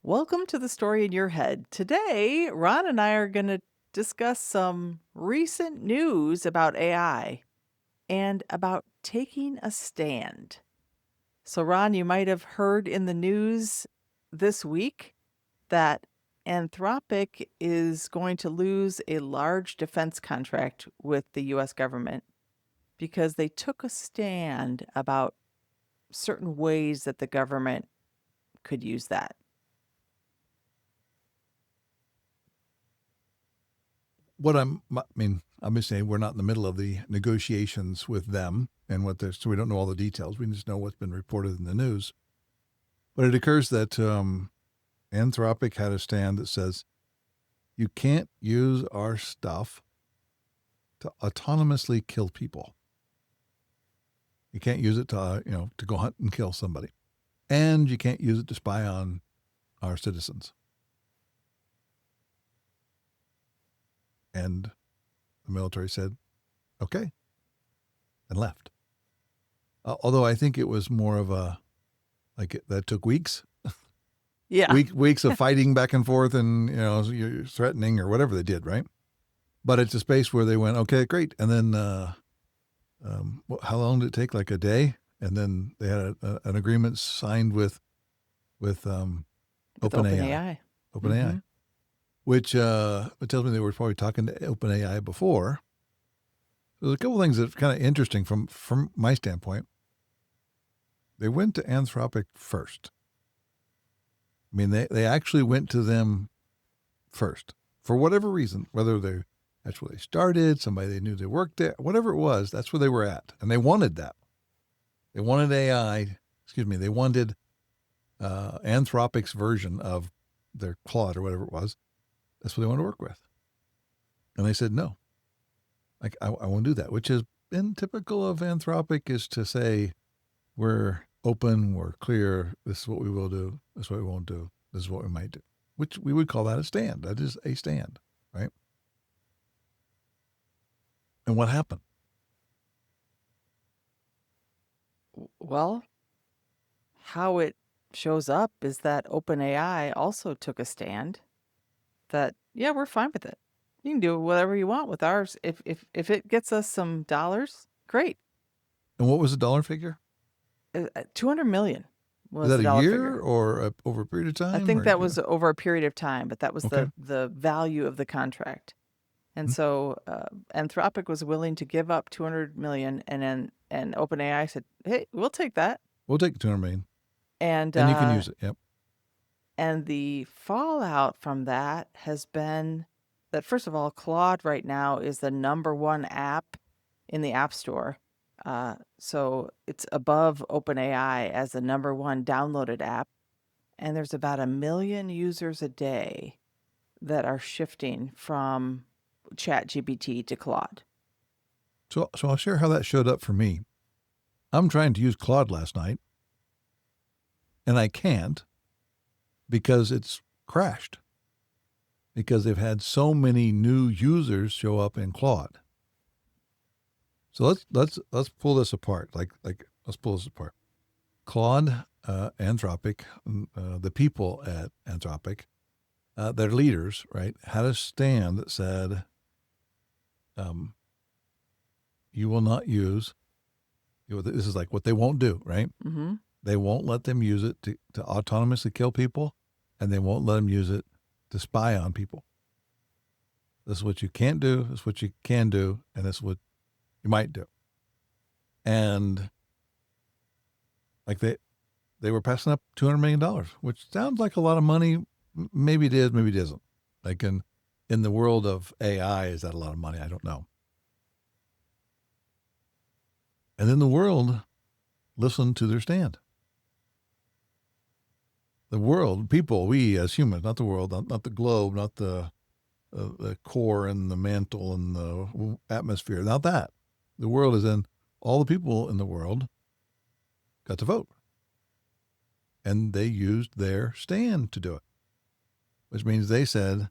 Welcome to the story in your head. Today, Ron and I are going to discuss some recent news about AI and about taking a stand. So, Ron, you might have heard in the news this week that Anthropic is going to lose a large defense contract with the US government because they took a stand about certain ways that the government could use that. Obviously, we're not in the middle of the negotiations with them, and so we don't know all the details. We just know what's been reported in the news. But it occurs that Anthropic had a stand that says you can't use our stuff to autonomously kill people. You can't use it to go hunt and kill somebody, and you can't use it to spy on our citizens. And the military said, okay, and left. Although I think it was more of that took weeks. Yeah. Weeks of fighting back and forth and, you're threatening or whatever they did, right? But it's a space where they went, okay, great. And then how long did it take? Like a day? And then they had an agreement signed with OpenAI. OpenAI. OpenAI. Which it tells me they were probably talking to OpenAI before. There's a couple things that are kind of interesting from my standpoint. They went to Anthropic first. I mean, they actually went to them first for whatever reason, whether that's where they started, somebody they knew they worked there, whatever it was, that's where they were at. And they wanted that. They wanted they wanted Anthropic's version of their Claude or whatever it was. That's what they wanted to work with. And they said, no, I won't do that, which has been typical of Anthropic, is to say, we're open, we're clear, this is what we will do, this is what we won't do, this is what we might do, which we would call that a stand. That is a stand, right? And what happened? Well, how it shows up is that OpenAI also took a stand that, yeah, we're fine with it. You can do whatever you want with ours. If it gets us some dollars, great. And what was the dollar figure? 200 million Is was that the a dollar year figure. or over a period of time? I think that was over a period of time, but that was Okay. the value of the contract. And so Anthropic was willing to give up 200 million, and OpenAI said, "Hey, we'll take that." We'll take the 200 million. And And you can use it. Yep. And the fallout from that has been that, first of all, Claude right now is the #1 app in the App Store. So it's above OpenAI as the #1 downloaded app. And there's about 1 million users a day that are shifting from ChatGPT to Claude. So I'll share how that showed up for me. I'm trying to use Claude last night, and I can't because it's crashed. Because they've had so many new users show up in Claude. So let's pull this apart. Let's pull this apart. Claude, Anthropic, the people at Anthropic, their leaders, right, had a stand that said, you will not use. This is like what they won't do, right? Mm-hmm. They won't let them use it to autonomously kill people, and they won't let them use it to spy on people. This is what you can't do, this is what you can do, and this is what you might do. And like they were passing up $200 million, which sounds like a lot of money. Maybe it is, maybe it isn't. Like in the world of AI, is that a lot of money? I don't know. And then the world listened to their stand. The world, people, we as humans, not the world, not the globe, not the core and the mantle and the atmosphere, not that. The world is in, all the people in the world got to vote. And they used their stand to do it, which means they said,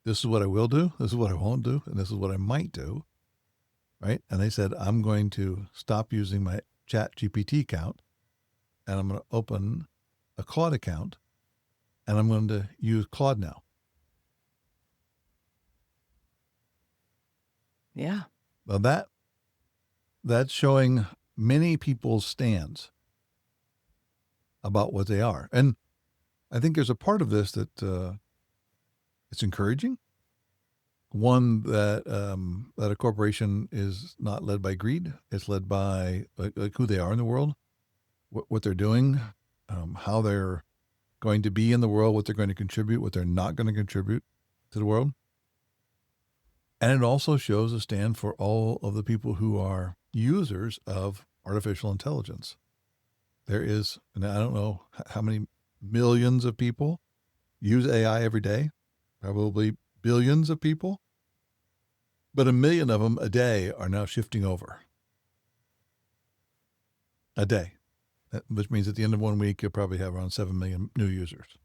this is what I will do, this is what I won't do, and this is what I might do, right? And they said, I'm going to stop using my ChatGPT account, and I'm going to open a Claude account, and I'm going to use Claude now. Yeah. Well, that's showing many people's stands about what they are. And I think there's a part of this that it's encouraging. One that a corporation is not led by greed; it's led by like who they are in the world, what they're doing, how they're going to be in the world, what they're going to contribute, what they're not going to contribute to the world. And it also shows a stand for all of the people who are users of artificial intelligence. There is, and I don't know how many millions of people use AI every day, probably billions of people, but a million of them a day are now shifting over a day, which means at the end of 1 week, you'll probably have around 7 million new users.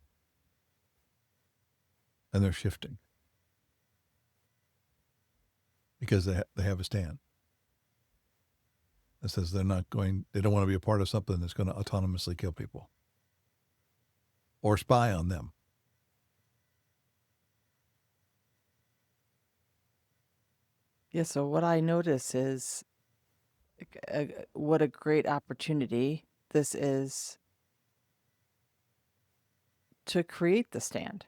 And they're shifting because they have a stand that says they don't want to be a part of something that's going to autonomously kill people or spy on them. Yeah. So what I notice is what a great opportunity this is to create the stand.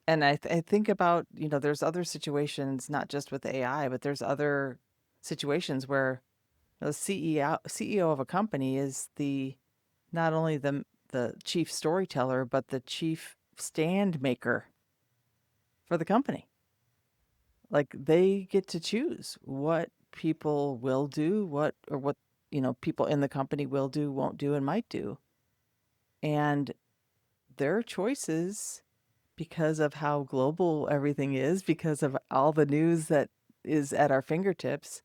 And I think about, there's other situations, not just with AI, but there's other situations where the CEO of a company is not only the chief storyteller, but the chief stand maker for the company. Like they get to choose what people will do, what people in the company will do, won't do, and might do. And their choices, because of how global everything is, because of all the news that is at our fingertips,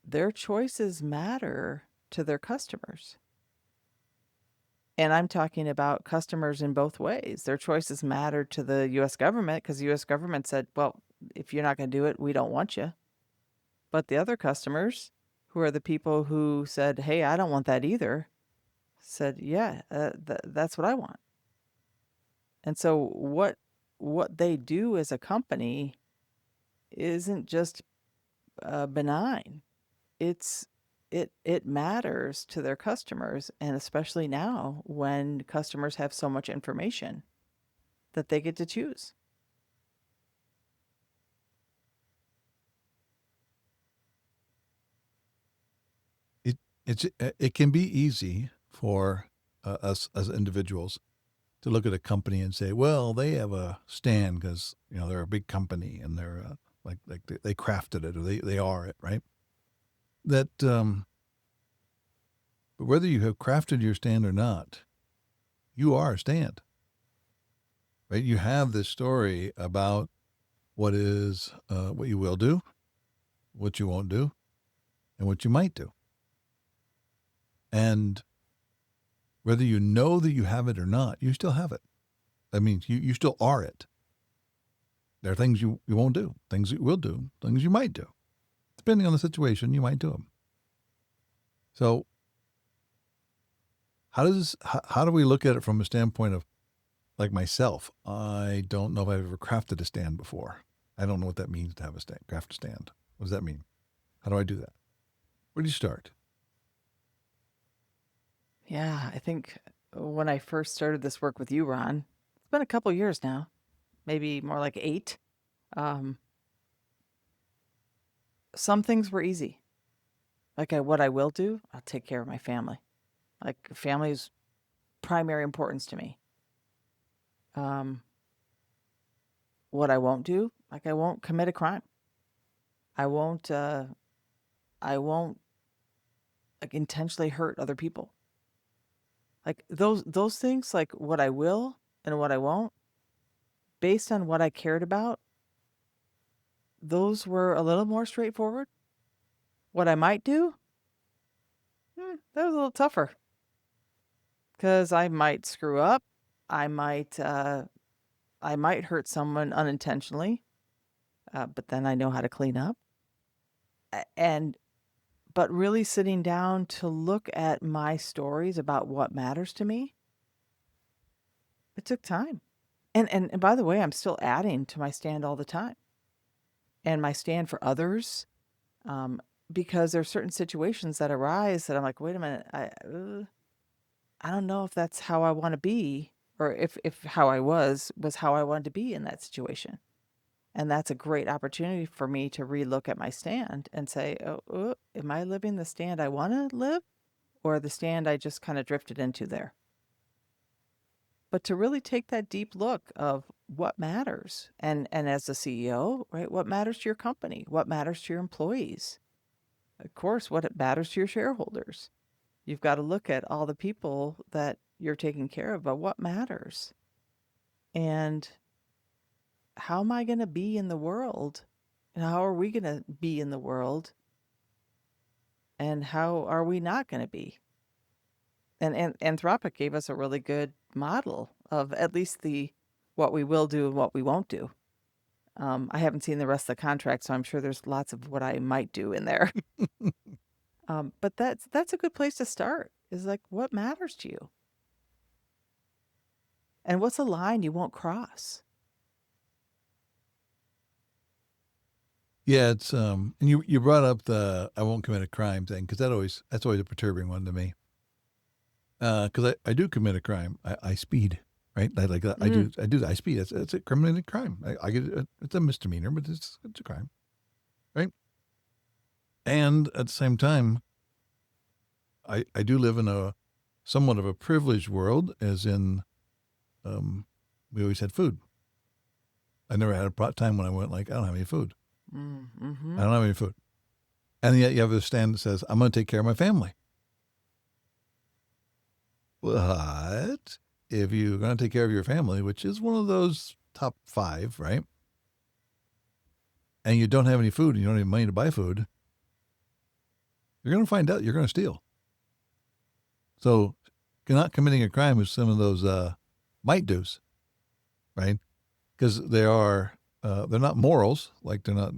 their choices matter to their customers. And I'm talking about customers in both ways. Their choices matter to the US government because the US government said, well, if you're not going to do it, we don't want you. But the other customers, who are the people who said, hey, I don't want that either, said, yeah, that's what I want. And so what they do as a company isn't just benign. It's it matters to their customers, and especially now when customers have so much information that they get to choose. It it can be easy for us as individuals to look at a company and say, well, they have a stand because they're a big company and they're like they crafted it or they are it, right? That but whether you have crafted your stand or not, you are a stand, right? You have this story about what you will do, what you won't do, and what you might do, and whether you know that you have it or not, you still have it. That means you still are it. There are things you won't do, things you will do, things you might do. Depending on the situation, you might do them. So how do we look at it from a standpoint of like myself? I don't know if I've ever crafted a stand before. I don't know what that means to have a stand, craft a stand. What does that mean? How do I do that? Where do you start? Yeah, I think when I first started this work with you, Ron, it's been a couple years now, maybe more like 8. Um, some things were easy. Like what I will do, I'll take care of my family. Like family is primary importance to me. Um, what I won't do, like I won't commit a crime. I won't. I won't like intentionally hurt other people. Like those things, like what I will and what I won't, based on what I cared about, those were a little more straightforward. What I might do, that was a little tougher because I might screw up. I might I might hurt someone unintentionally, but then I know how to clean up. And but really sitting down to look at my stories about what matters to me, It took time. And by the way, I'm still adding to my stand all the time and my stand for others, um, because there are certain situations that arise that I'm like, wait a minute, I don't know if that's how I want to be, or if how I was how I wanted to be in that situation. And that's a great opportunity for me to relook at my stand and say, oh, am I living the stand I want to live, or the stand I just kind of drifted into there? But to really take that deep look of what matters, and as the CEO, right, what matters to your company, what matters to your employees, of course, what it matters to your shareholders. You've got to look at all the people that you're taking care of, but what matters? And how am I going to be in the world? And how are we going to be in the world? And how are we not going to be? And Anthropic gave us a really good model of at least the what we will do and what we won't do. I haven't seen the rest of the contract, so I'm sure there's lots of what I might do in there. But that's a good place to start. Is like what matters to you, and what's a line you won't cross. Yeah, it's and you brought up the I won't commit a crime thing because that's always a perturbing one to me. Because I do commit a crime. I speed, right? Mm. I do that. I speed. It's a criminal crime. I get it. It's a misdemeanor, but it's a crime, right? And at the same time, I do live in a somewhat of a privileged world, as in um, we always had food. I never had a time when I went like I don't have any food. Mm-hmm. I don't have any food, and yet you have a stand that says I'm going to take care of my family. But if you're going to take care of your family, which is one of those top 5, right? And you don't have any food and you don't have money to buy food, you're going to find out you're going to steal. So not committing a crime is some of those might do's, right? Because they're not morals, like they're not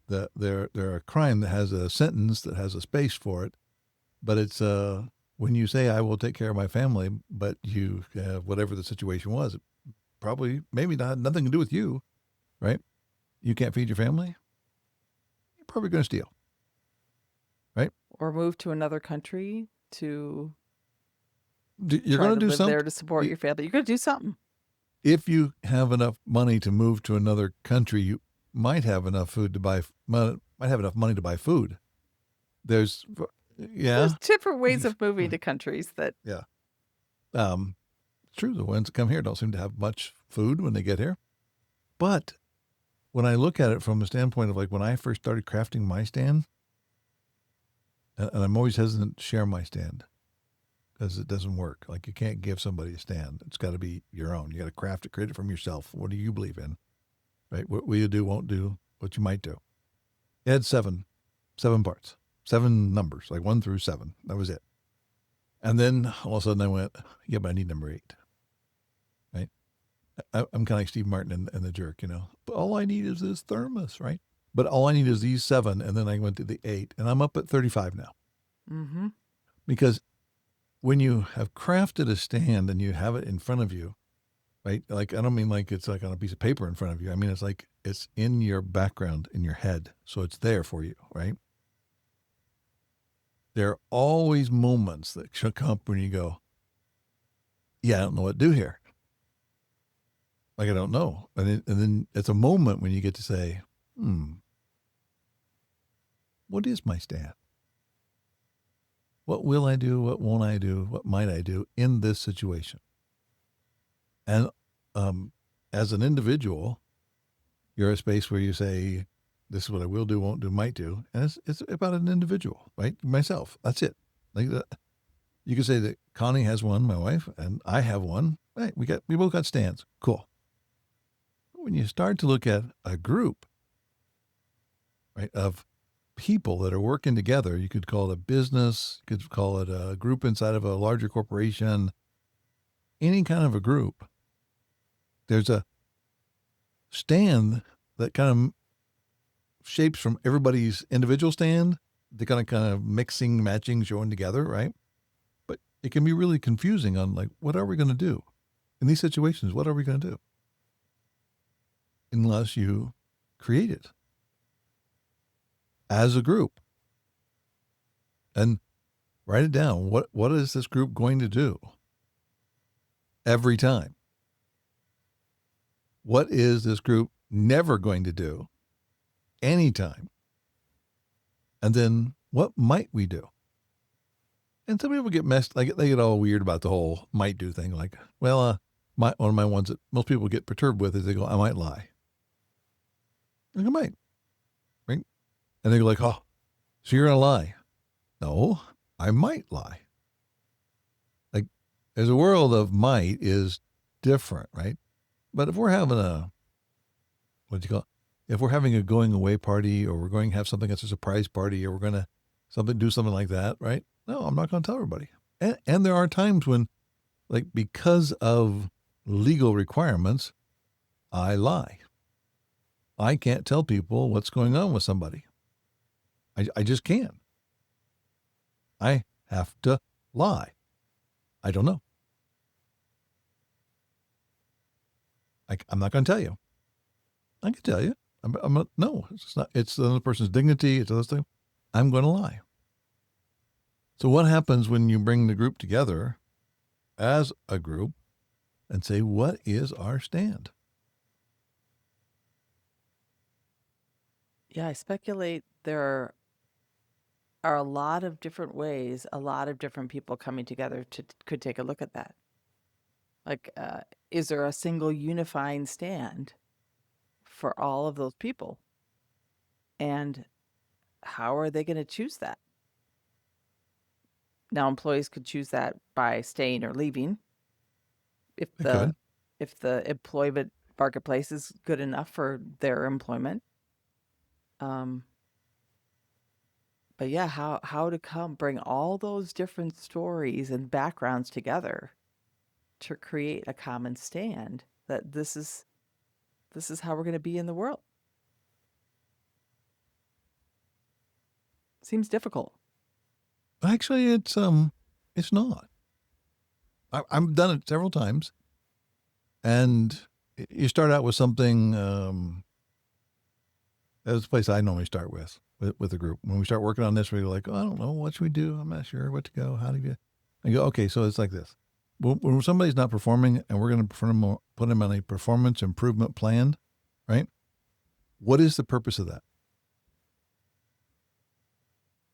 they're a crime that has a sentence that has a space for it, but it's when you say I will take care of my family, but you whatever the situation was, it probably maybe not nothing to do with you, right? You can't feed your family, you're probably going to steal, right? Or move to another country to You're try going to to do live there something. to support your family. You're going to do something. If you have enough money to move to another country, you might have enough food to buy. Might have enough money to buy food. There's, There's yeah, different ways of moving to countries that yeah. It's true. The ones that come here don't seem to have much food when they get here. But when I look at it from the standpoint of like when I first started crafting my stand, and I'm always hesitant to share my stand because it doesn't work. Like you can't give somebody a stand. It's got to be your own. You got to craft it, create it from yourself. What do you believe in? Right? What will you do, won't do, what you might do. It had seven parts, 7 numbers, like 1 through 7. That was it. And then all of a sudden I went, yeah, but I need number 8. Right? I'm kind of like Steve Martin and the Jerk, you know. But all I need is this thermos, right? But all I need is these 7, and then I went to the 8, and I'm up at 35 now. mm-hmm. Because when you have crafted a stand and you have it in front of you, right? Like I don't mean like it's like on a piece of paper in front of you. I mean it's like it's in your background in your head, so it's there for you, right? There are always moments that should come up when you go, "Yeah, I don't know what to do here." Like I don't know, and then it's a moment when you get to say, "Hmm, what is my stand? What will I do? What won't I do? What might I do in this situation?" And as an individual, you're a space where you say, "This is what I will do, won't do, might do," and it's about an individual, right? Myself. That's it. Like you could say that Connie has one, my wife, and I have one. Right? We both got stands. Cool. When you start to look at a group, right, of people that are working together, you could call it a business, you could call it a group inside of a larger corporation, any kind of a group. There's a stand that kind of shapes from everybody's individual stand. They're kind of mixing, matching, showing together, right? But it can be really confusing on like, what are we going to do? in these situations, what are we going to do? Unless you create it as a group and write it down. What is this group going to do every time? What is this group never going to do anytime? And then what might we do? And some people get messed, like they get all weird about the whole might do thing. Like, well, one of my ones that most people get perturbed with is they go, I might lie. Like, I might, right? And they go like, oh, so you're going to lie. No, I might lie. Like, there's a world of might is different, right? But if we're having what do you call it? If we're having a going away party, or we're going to have something that's a surprise party, or we're going to do something like that, right? No, I'm not going to tell everybody. And there are times when, like, because of legal requirements, I lie. I can't tell people what's going on with somebody. I just can't. I have to lie. I don't know. I'm not going to tell you. I can tell you. No, it's not. It's the other person's dignity. It's those things. I'm going to lie. So what happens when you bring the group together as a group and say, what is our stand? Yeah, I speculate there are a lot of different ways, a lot of different people coming together could take a look at that. Like, is there a single unifying stand for all of those people? And how are they going to choose that? Now, employees could choose that by staying or leaving if It the could. employment marketplace is good enough for their employment. Um, but yeah, how to bring all those different stories and backgrounds together to create a common stand that this is how we're going to be in the world. Seems difficult. Actually, it's not. I've done it several times, and you start out with something. That's the place I normally start with a group. When we start working on this, we're like, oh, I don't know, what should we do? I'm not sure what to go. How do you? I go, okay, so it's like this. When somebody's not performing, and we're going to put them on a performance improvement plan, right? What is the purpose of that?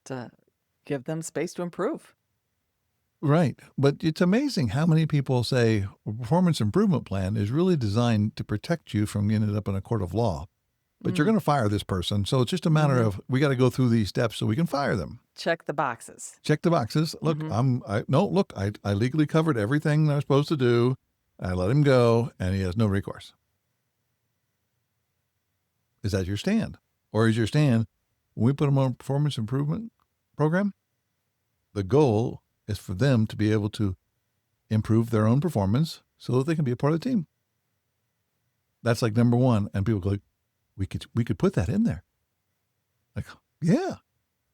To give them space to improve. Right. But it's amazing how many people say a performance improvement plan is really designed to protect you from ending up in a court of law. But you're Mm. going to fire this person. So it's just a matter Hmm. of, we got to go through these steps so we can fire them. Check the boxes. Check the boxes. Look, Hmm. I legally covered everything I was supposed to do. I let him go, and he has no recourse. Is that your stand? Or is your stand, when we put them on a performance improvement program, the goal is for them to be able to improve their own performance so that they can be a part of the team. That's like number one. And people go, like, we could put that in there. Like, yeah.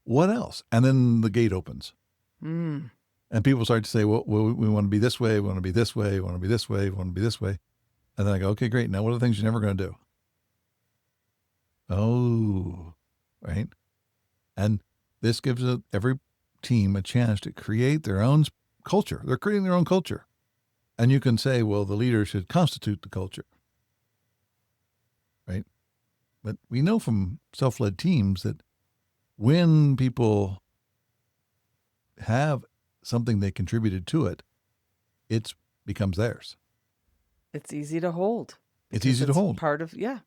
What else? And then the gate opens. Mm. And people start to say, well, we want to be this way. We want to be this way. We want to be this way. We want to be this way. And then I go, okay, great. Now what are the things you're never going to do? Oh, right. And this gives every team a chance to create their own culture. They're creating their own culture. And you can say, well, the leader should constitute the culture. Right. But we know from self-led teams that when people have something they contributed to it, it becomes theirs. It's easy to hold It's because easy to it's hold, part of, yeah.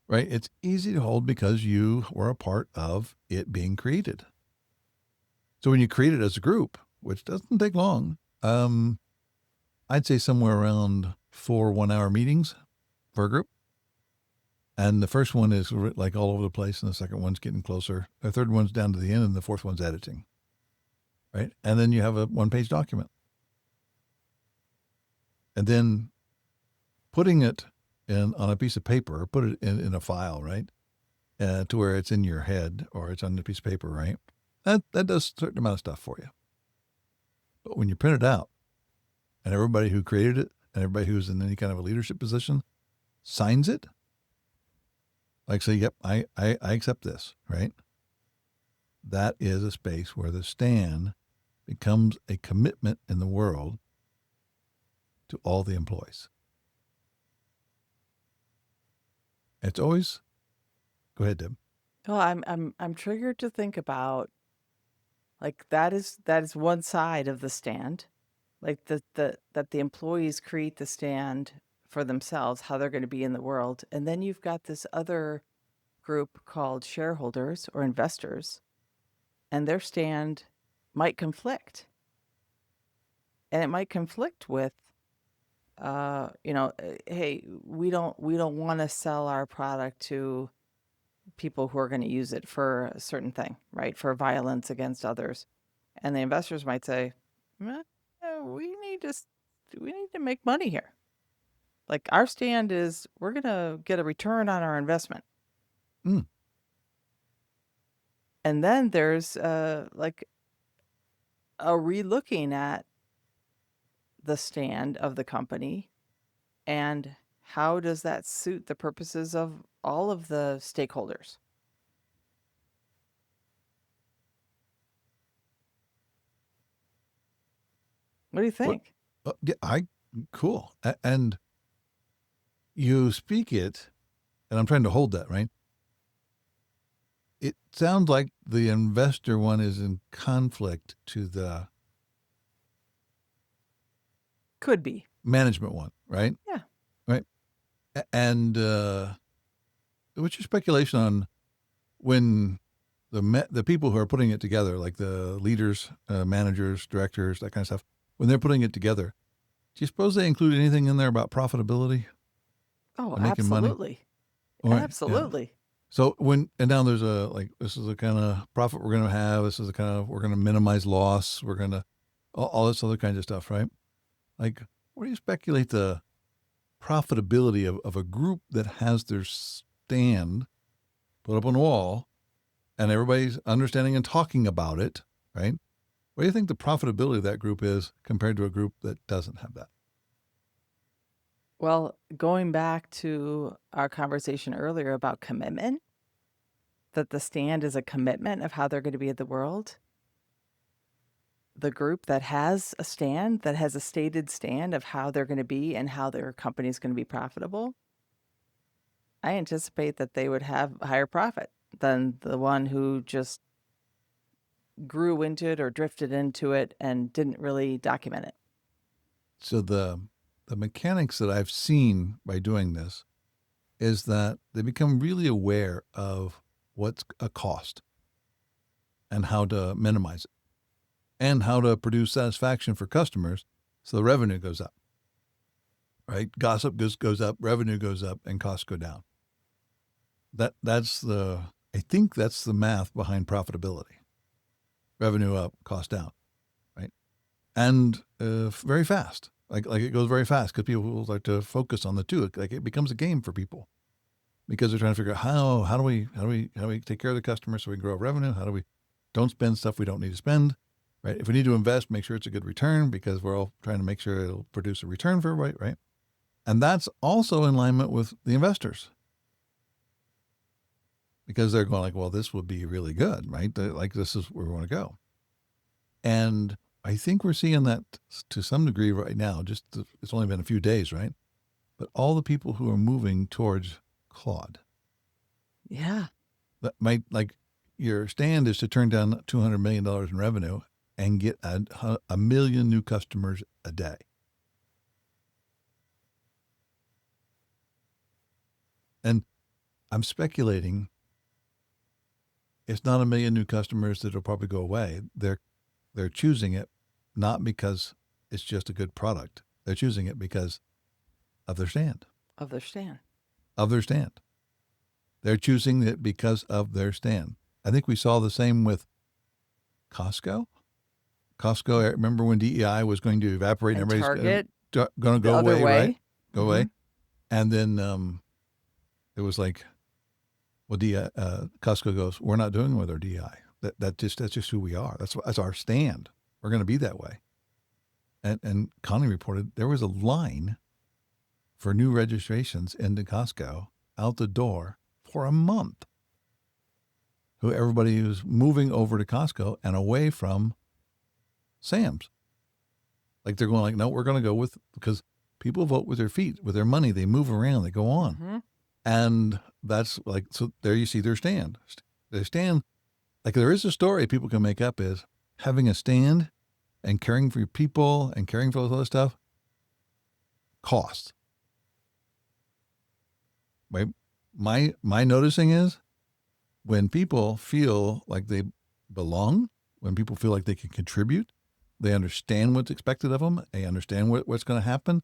right? It's easy to hold because you were a part of it being created. So when you create it as a group, which doesn't take long, I'd say somewhere around 4 1-hour meetings for a group. And the first one is like all over the place, and the second one's getting closer. The third one's down to the end, and the fourth one's editing. Right? And then you have a 1-page document. And then putting it on a piece of paper, or put it in a file, right? To where it's in your head or it's on a piece of paper, right? That does a certain amount of stuff for you. But when you print it out and everybody who created it and everybody who's in any kind of a leadership position signs it, like say, yep, I accept this, right? That is a space where the stand becomes a commitment in the world to all the employees. It's always, go ahead, Deb. Well, I'm triggered to think about, like, that is one side of the stand. Like that the employees create the stand for themselves, how they're going to be in the world. And then you've got this other group called shareholders or investors, and their stand might conflict. And it might conflict with hey, we don't want to sell our product to people who are going to use it for a certain thing, right? For violence against others. And the investors might say, "Meh, we need we need to make money here. Like, our stand is we're going to get a return on our investment." Mm. And then there's like a relooking at the stand of the company, and how does that suit the purposes of all of the stakeholders? What do you What? think? Yeah, cool. And you speak it, and I'm trying to hold that, right? It sounds like the investor one is in conflict to the Could be. management one, right? Yeah. Right. And what's your speculation on when the people who are putting it together, like the leaders, managers, directors, that kind of stuff, when they're putting it together, do you suppose they include anything in there about profitability Oh, and making money? absolutely. All right. Yeah. Absolutely. So and now there's this is the kind of profit we're going to have. This is the kind of, we're going to minimize loss. We're going to, all this other kinds of stuff, right? Like, what do you speculate the profitability of a group that has their stand put up on the wall and everybody's understanding and talking about it, right? What do you think the profitability of that group is compared to a group that doesn't have that? Well, going back to our conversation earlier about commitment, that the stand is a commitment of how they're going to be in the world. The group that has a stand, that has a stated stand of how they're going to be and how their company is going to be profitable, I anticipate that they would have a higher profit than the one who just grew into it or drifted into it and didn't really document it. So the mechanics that I've seen by doing this is that they become really aware of what's a cost and how to minimize it and how to produce satisfaction for customers so the revenue goes up. Right? Gossip goes up, revenue goes up, and costs go down. I think that's the math behind profitability. Revenue up, cost down, right? And very fast. Like it goes very fast because people like to focus on the two. Like it becomes a game for people because they're trying to figure out how do we take care of the customer so we can grow revenue? How do we don't spend stuff we don't need to spend? Right? If we need to invest, make sure it's a good return because we're all trying to make sure it'll produce a return for everybody, right? And that's also in alignment with the investors because they're going like, well, this would be really good, right? Like this is where we want to go. And I think we're seeing that to some degree right now. It's only been a few days, right? But all the people who are moving towards Claude, Yeah. that might like your stand is to turn down $200 million in revenue and get a million new customers a day. And I'm speculating it's not a million new customers that'll probably go away. They're choosing it not because it's just a good product. They're choosing it because of their stand. Of their stand. Of their stand. They're choosing it because of their stand. I think we saw the same with Costco. Costco, I remember when DEI was going to evaporate and And everybody's Target going to the go other away, right? way. Go away. And then it was like, well, Costco goes, we're not doing with our DEI. That's just who we are. That's our stand. We're going to be that way. And Connie reported there was a line for new registrations into Costco out the door for a month. Who everybody was moving over to Costco and away from Sam's. Like they're going like, no, we're going to go with, because people vote with their feet, with their money. They move around, they go on. Mm-hmm. And that's like, so there you see their stand. Their stand, like there is a story people can make up is having a stand and caring for your people and caring for all this other stuff costs. Right? My noticing is when people feel like they belong, when people feel like they can contribute, they understand what's expected of them, they understand what's going to happen,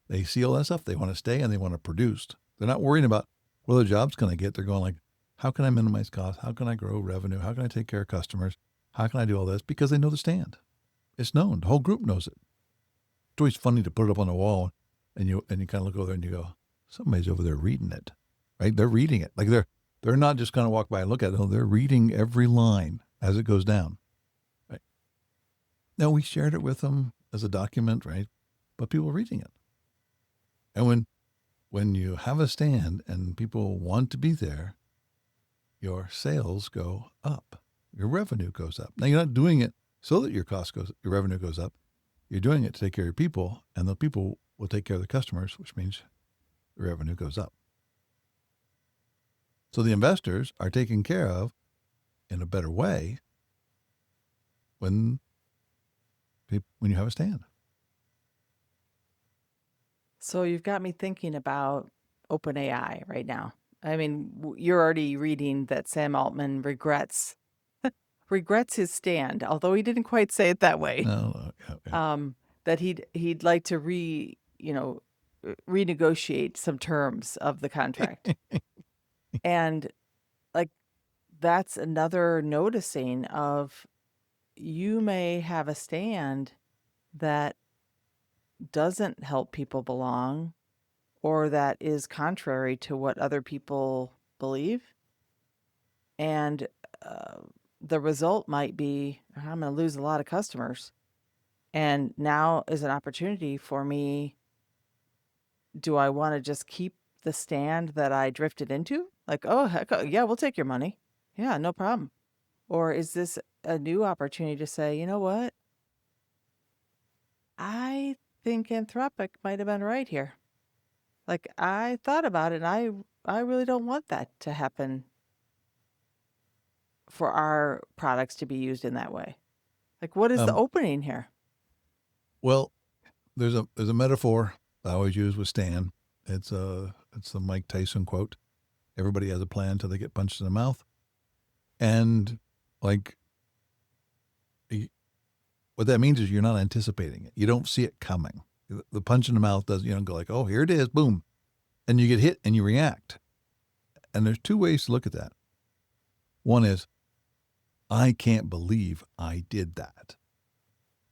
they see all that stuff, they want to stay and they want to produce. They're not worrying about what other job's going to get. They're going like, how can I minimize costs? How can I grow revenue? How can I take care of customers? How can I do all this? Because they know the stand. It's known. The whole group knows it. It's always funny to put it up on the wall and you kind of look over there and you go, somebody's over there reading it, right? They're reading it. Like they're not just going to walk by and look at it. No, they're reading every line as it goes down. Right? Now, we shared it with them as a document, right? But people are reading it. And when you have a stand and people want to be there, your sales go up. Your revenue goes up. Now, you're not doing it so that your revenue goes up. You're doing it to take care of your people, and the people will take care of the customers, which means the revenue goes up. So the investors are taken care of in a better way when you have a stand. So you've got me thinking about OpenAI right now. I mean, you're already reading that Sam Altman regrets his stand, although he didn't quite say it that way. No, yeah. That he'd like to renegotiate some terms of the contract. And like that's another noticing of you may have a stand that doesn't help people belong or that is contrary to what other people believe. And the result might be I'm going to lose a lot of customers. And now is an opportunity for me. Do I want to just keep the stand that I drifted into? Like, oh, heck, yeah, we'll take your money. Yeah, no problem. Or is this a new opportunity to say, you know what? I think Anthropic might have been right here. Like I thought about it and I really don't want that to happen for our products to be used in that way. Like what is the opening here? Well, there's a metaphor I always use with Stan. It's the Mike Tyson quote. Everybody has a plan until they get punched in the mouth. And like what that means is you're not anticipating it. You don't see it coming. The punch in the mouth does, go like, oh, here it is, boom. And you get hit and you react. And there's two ways to look at that. One is, I can't believe I did that.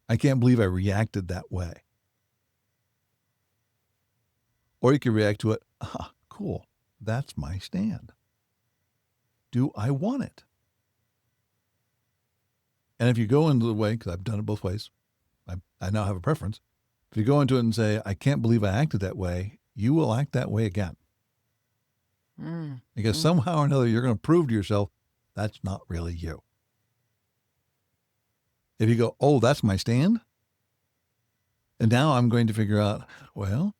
I can't believe I reacted that way. Or you can react to it, cool, that's my stand. Do I want it? And if you go into the way, because I've done it both ways, I now have a preference. If you go into it and say, I can't believe I acted that way, you will act that way again. Because somehow or another, you're going to prove to yourself that's not really you. If you go, oh, that's my stand, and now I'm going to figure out, well,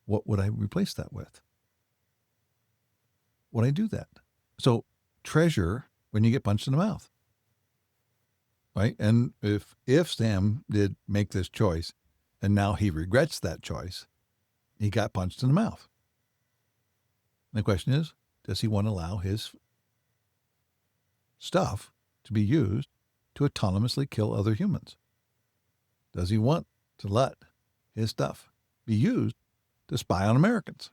what would I replace that with? Would I do that? So treasure when you get punched in the mouth. Right? And if Sam did make this choice and now he regrets that choice, he got punched in the mouth. And the question is, does he want to allow his stuff to be used to autonomously kill other humans? Does he want to let his stuff be used to spy on Americans?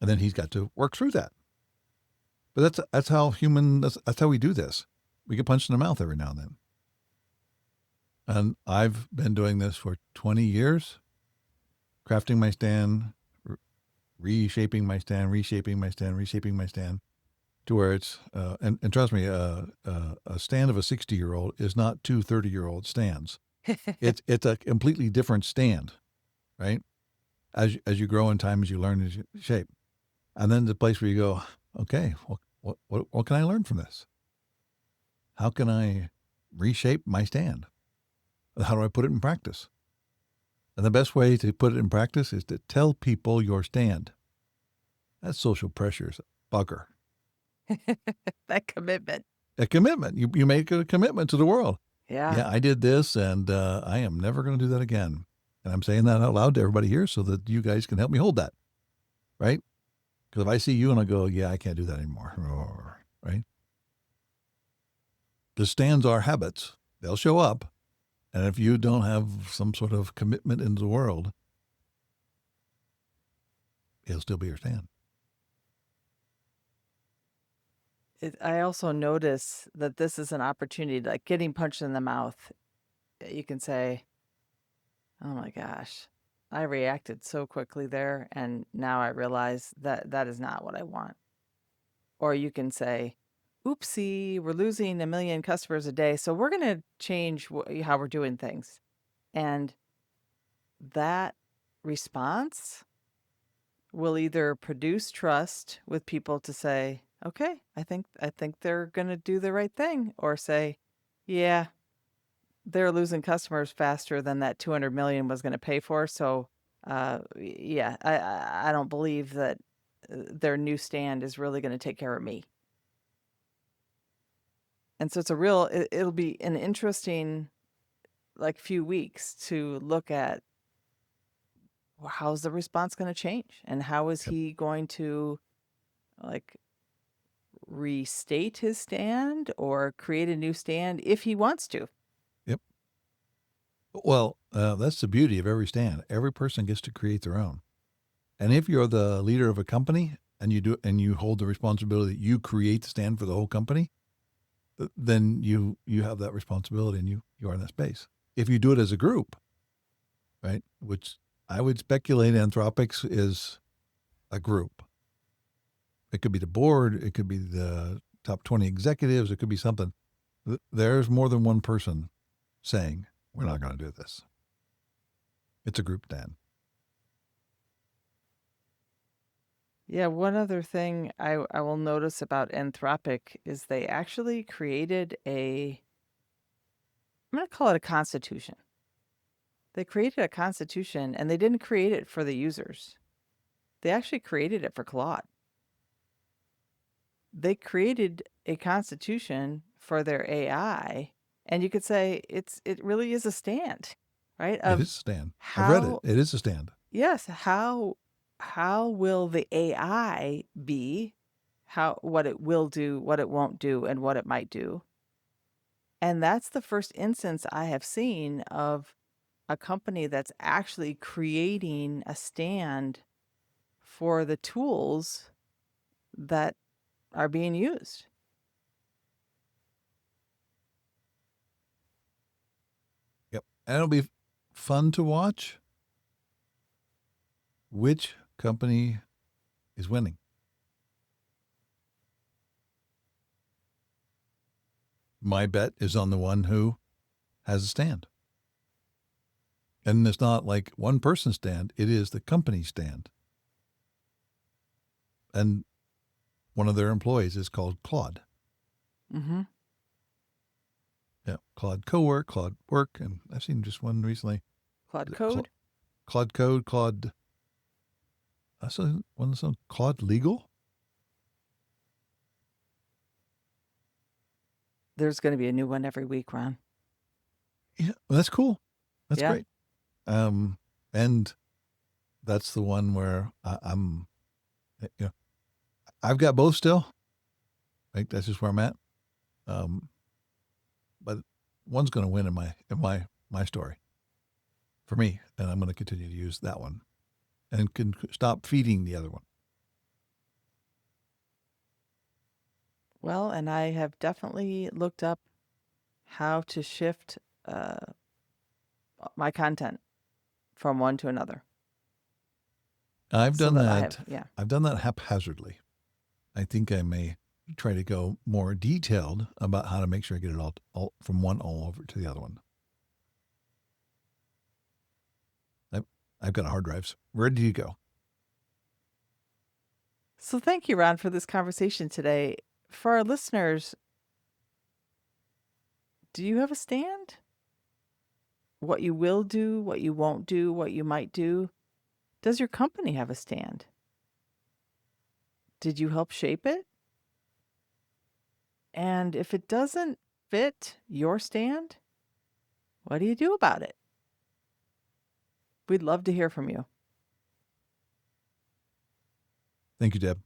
And then he's got to work through that. But that's how we do this. We get punched in the mouth every now and then. And I've been doing this for 20 years, crafting my stand, reshaping my stand, to where it's, and trust me, a stand of a 60-year-old is not two 30-year-old stands. It's a completely different stand, right? As you grow in time, as you learn, as you shape. And then the place where you go, okay, what can I learn from this? How can I reshape my stand? How do I put it in practice? And the best way to put it in practice is to tell people your stand. That's social pressure is a bugger. That commitment. A commitment. You make a commitment to the world. Yeah. Yeah, I did this, and I am never going to do that again. And I'm saying that out loud to everybody here so that you guys can help me hold that, right? Because if I see you and I go, yeah, I can't do that anymore, right? The stands are habits. They'll show up. And if you don't have some sort of commitment into the world, it'll still be your stand. I also notice that this is an opportunity, like getting punched in the mouth. You can say, oh my gosh, I reacted so quickly there, and now I realize that that is not what I want. Or you can say, oopsie, we're losing 1 million customers a day, so we're going to change how we're doing things. And that response will either produce trust with people to say, okay, I think they're going to do the right thing, or say, yeah, they're losing customers faster than that 200 million was going to pay for. So, yeah, I don't believe that their new stand is really going to take care of me. And so it'll be an interesting like few weeks to look at how's the response going to change and how is Yep. he going to like restate his stand or create a new stand if he wants to. Yep. Well, that's the beauty of every stand. Every person gets to create their own. And if you're the leader of a company and you hold the responsibility that you create the stand for the whole company, then you have that responsibility and you are in that space. If you do it as a group, right, which I would speculate Anthropics is a group. It could be the board, it could be the top 20 executives, it could be something. There's more than one person saying, we're not going to do this. It's a group stand. Yeah, one other thing I will notice about Anthropic is they actually created I'm going to call it a constitution. They created a constitution and they didn't create it for the users. They actually created it for Claude. They created a constitution for their AI, and you could say it really is a stand, right? It Of is a stand. I've read it. how It is a stand. yes, how will the AI be, how what it will do, what it won't do, and what it might do. And that's the first instance I have seen of a company that's actually creating a stand for the tools that are being used. Yep. And it'll be fun to watch which company is winning. My bet is on the one who has a stand. And it's not like one person's stand, it is the company's stand. And one of their employees is called Claude. Mm-hmm. Yeah, Claude Cowork, Claude Work, and I've seen just one recently. Claude Code. Claude Code, Claude. I saw one of some Claude Legal. There's going to be a new one every week, Ron. Yeah, well, that's cool. That's Yeah. great. And that's the one where I'm, I've got both still. Right, that's just where I'm at. But one's going to win in my story for me, and I'm going to continue to use that one, and can stop feeding the other one. Well, and I have definitely looked up how to shift my content from one to another. I've So done that I that. have, yeah. I've done that haphazardly. I think I may try to go more detailed about how to make sure I get it all from one all over to the other one. I've got hard drives. Where do you go? So thank you, Ron, for this conversation today. For our listeners, do you have a stand? What you will do, what you won't do, what you might do? Does your company have a stand? Did you help shape it? And if it doesn't fit your stand, what do you do about it? We'd love to hear from you. Thank you, Deb.